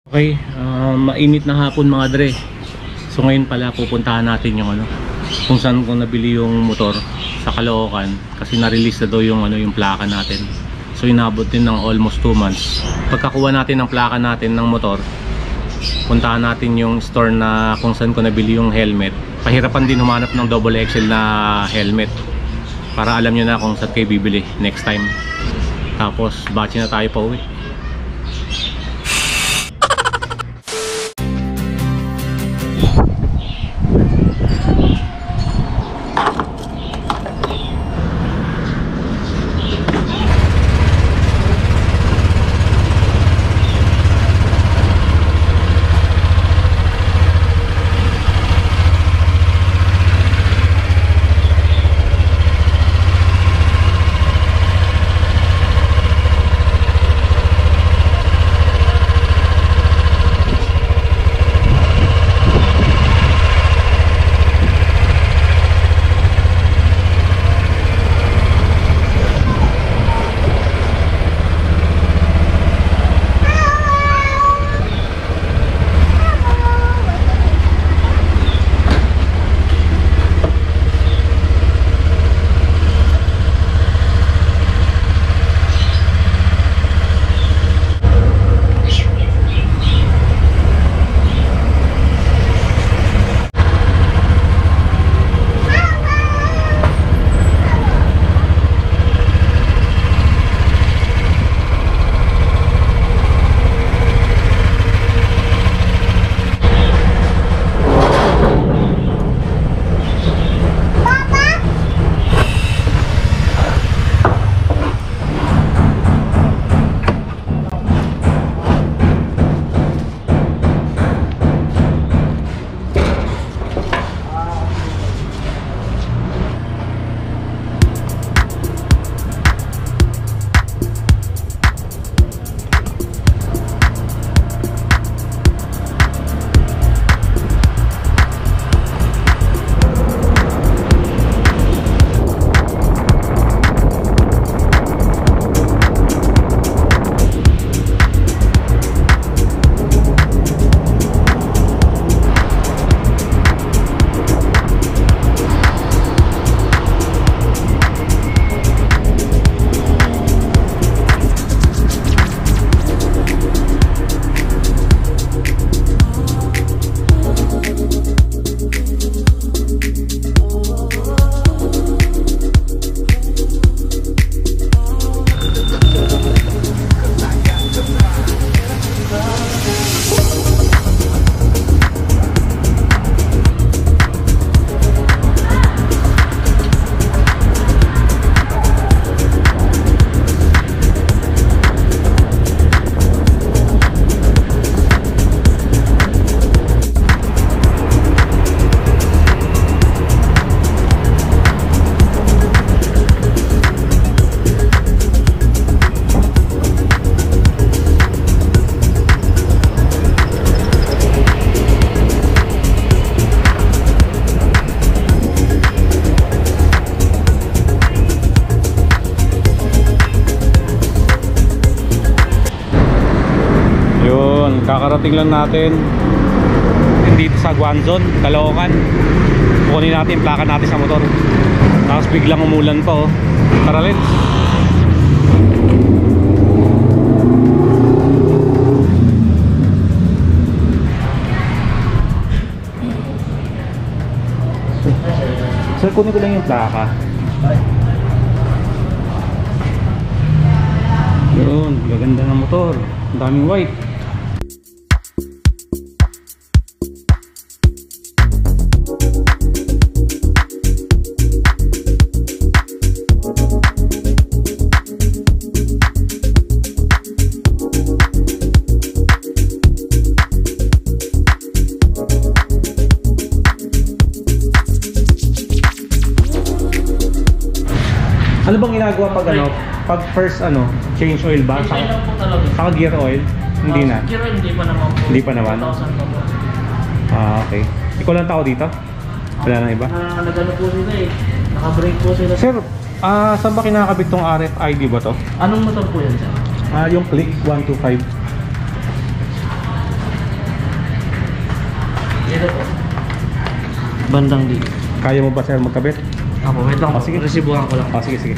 Okay, mainit na hapon mga dre. So ngayon pala pupuntahan natin yung kung saan ko nabili yung motor sa Caloocan kasi na-release na daw yung yung plaka natin. So inabot din ng almost 2 months. Pagkakuha natin ng plaka natin ng motor, puntahan natin yung store na kung saan ko nabili yung helmet. Pahirapan din humanap ng double XL na helmet para alam nyo na kung saan kayo bibili next time. Tapos batch na tayo pa uwi. Kakarating lang natin dito sa Guanzon, Caloocan. Kukunin natin yung plaka natin sa motor. Tapos biglang umulan pa oh. Tara let's. Sir, kunin ko lang yung plaka. Yun, gaganda ng motor. Ang daming white. Ano bang ginagawa pag pag first change oil ba? Saka gear oil? Hindi na. Gear oil hindi pa naman po. Hindi pa naman. 2,000 pa po. Okay. Ikaw lang tao dito? Wala nang iba? Nagano po sila eh. Naka-brake po sila. Sir, saan ba kinakabit tong RFID ba to? Anong motor po yan, sir? Yung Click 125. Bandang dito. Kaya mo ba sir magkabit? Ako, wait lang. Sige. Resibuhan ko lang. Sige, sige.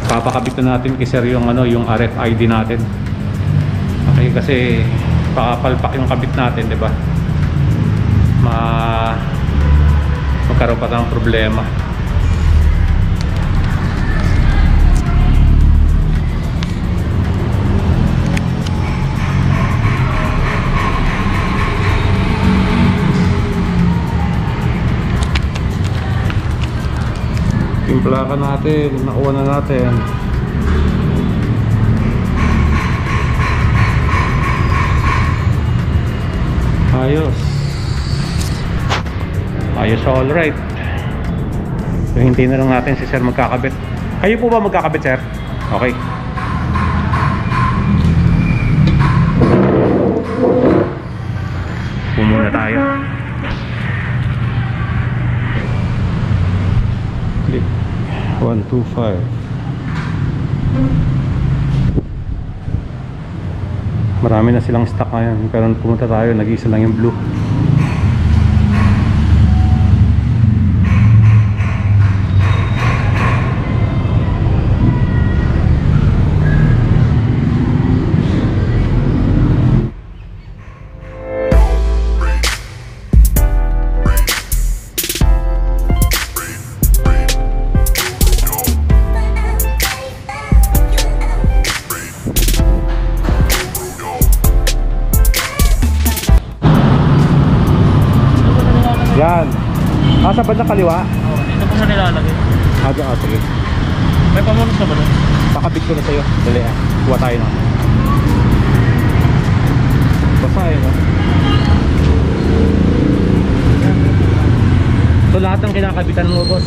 Papakabit na natin kay sir yung yung RFID natin. Okay, kasi pakapalpak yung kabit natin, 'di ba? Magkaroon pa ng problema. Yung plaka natin, nakuha na natin. Ayos. Ayos, alright. So hintayin na lang natin si sir magkakabit. Kayo po ba magkakabit, sir? Okay. Pumuna tayo. Click 1, 2, 5. Marami na silang stock ngayon, pero pumunta tayo, nag-iisa lang yung blue. Yan. Sa bandang kaliwa? Oo, dito po sa nilalagay. Sige. May pamunos na ba doon? Pakabit ko na sa'yo. Dali kuha tayo na. Basta no? So lahat ng kinakabitan mo, boss,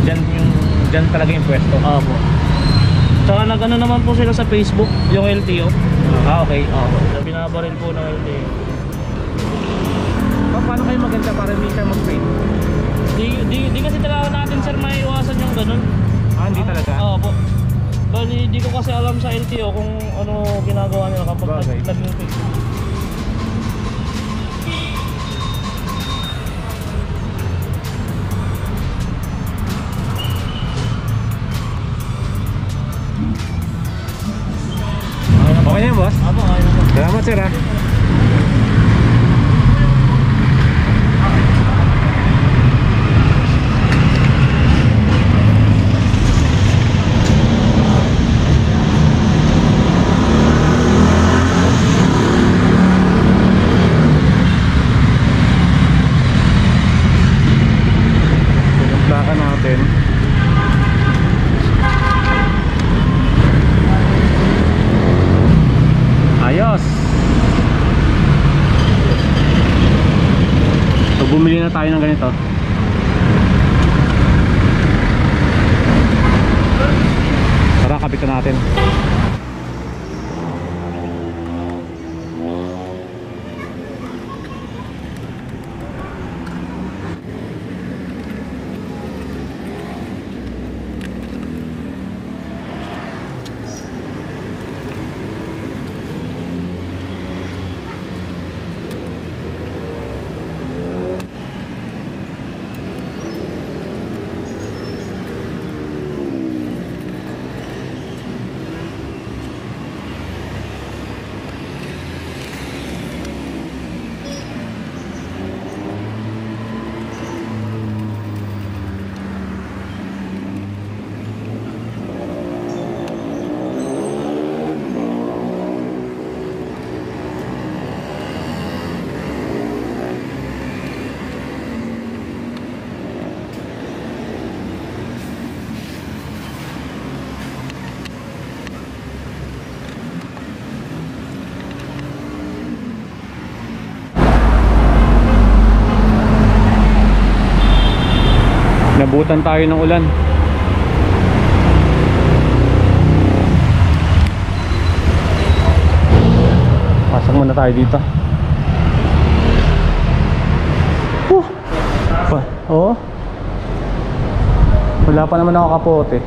dyan talaga yung pwesto? Opo. Tsaka nag-ano naman po sila sa Facebook, yung LTO. Okay. Opo. Binabaril po ng LTO. Paano kayo maganda para hindi siya mag-paint? Di kasi talaga natin sir maiiwasan yung ganun. Hindi talaga? Opo. Bali, di ko kasi alam sa LTO kung ano ginagawa nila kapag nag-paint. Okay na yun, boss? Opo, okay na po. Salamat, sir, ha? Ayos. So bumili na tayo ng ganito. Tara, kapitan natin. Nabutan tayo ng ulan. Pasok muna tayo dito. Oo. Wala pa naman ako kapote.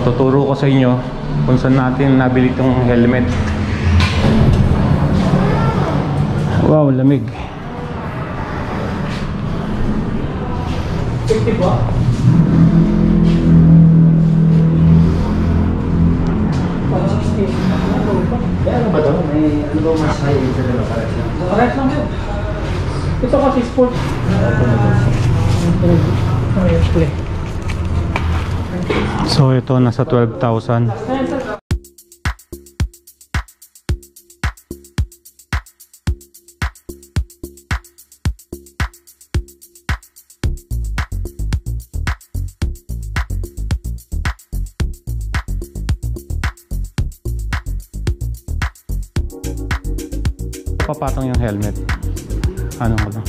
Tuturo ko sa inyo kung saan natin nabili itong helmet. Wow, lamig. 50 ba? Ano ba ito? May ano ba mas high sa dalawa? Pares lang yun. Ito kasi sport. So ito nasa 12,000. Papatong yung helmet. Ano ko lang?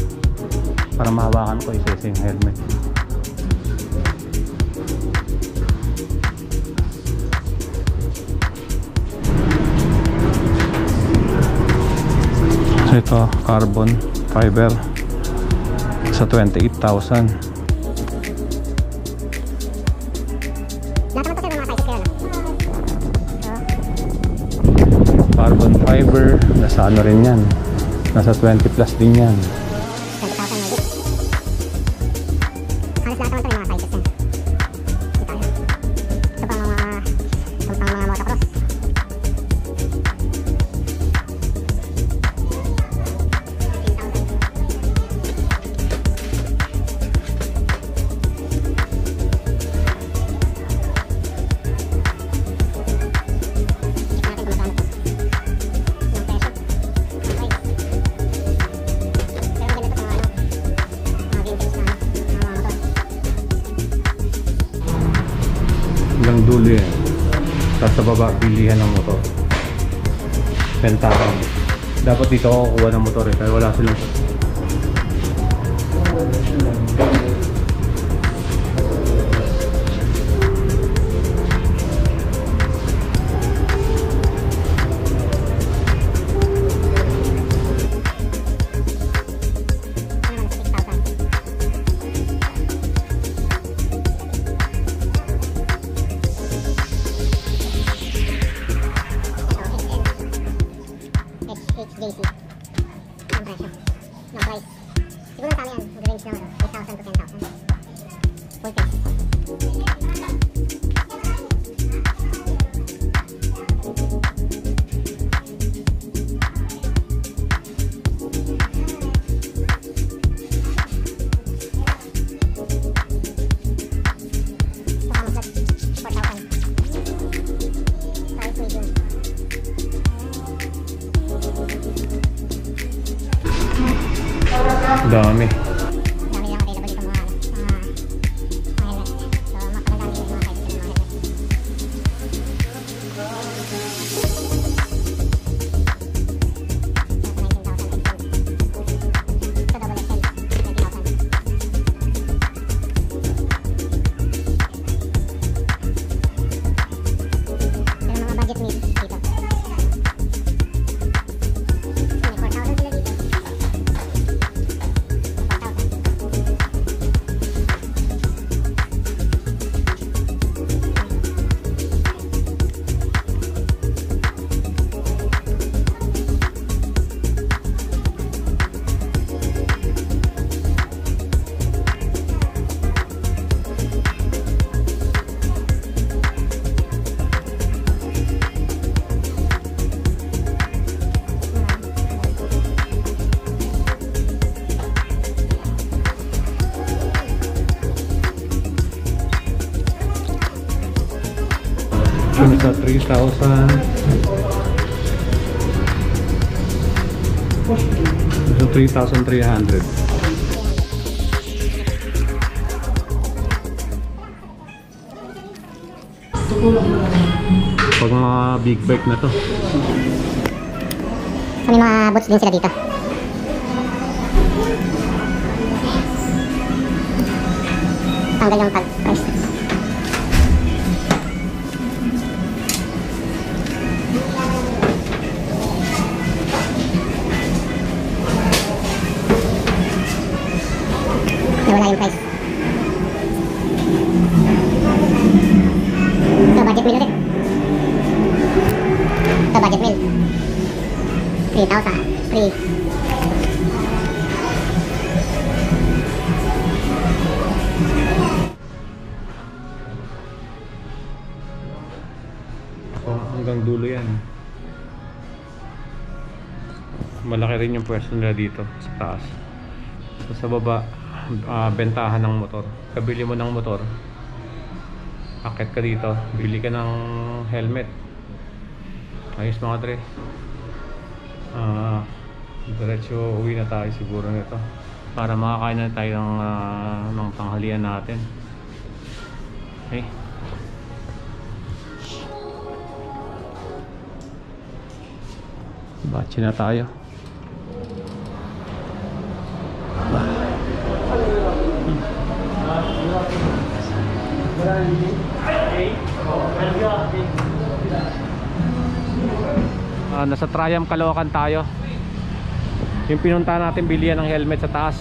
Para mahawakan ko isa-isa yung helmet. So ito, carbon fiber sa 28,000. Carbon fiber, nasa ano rin yan, nasa 20 plus din yan. Hanggang dulo yan. Tapos sa baba, bilihan ng motor. Pentagon. Dapat dito ako kukuha ng motor eh, kaya wala silang. JC. Ang presyo. No price. Siguro sa amin yan. Mag-range naman. 8,000 to 10,000. Full face. Dami. Dami lang available dito mga helmet. So, mapagandang din yung mga sizes ng mga helmet. Ito 19,000. Ito double XL. 20,000. Pero mga budget meals dito. 24,000 sila dito. Sa 3,000. So 3,300. Pag mga big bike na to. So, may mga boots din sila dito. Tanggal yung tag-price. Wala yung price. Ito, budget budget meal. 3,000. Free. Hanggang dulo yan. Malaki rin yung pwesto nila dito sa taas. So, sa baba, bentahan ng motor. Kabili mo ng motor, akit ka dito, bili ka ng helmet. Ayos mga dre. Diretso uwi na tayo siguro nito para makakain na tayo ng tanghalian natin. Okay. Batsi na tayo. Nasa Triumph Caloocan tayo. Yung pinunta natin bilihan ng helmet sa taas.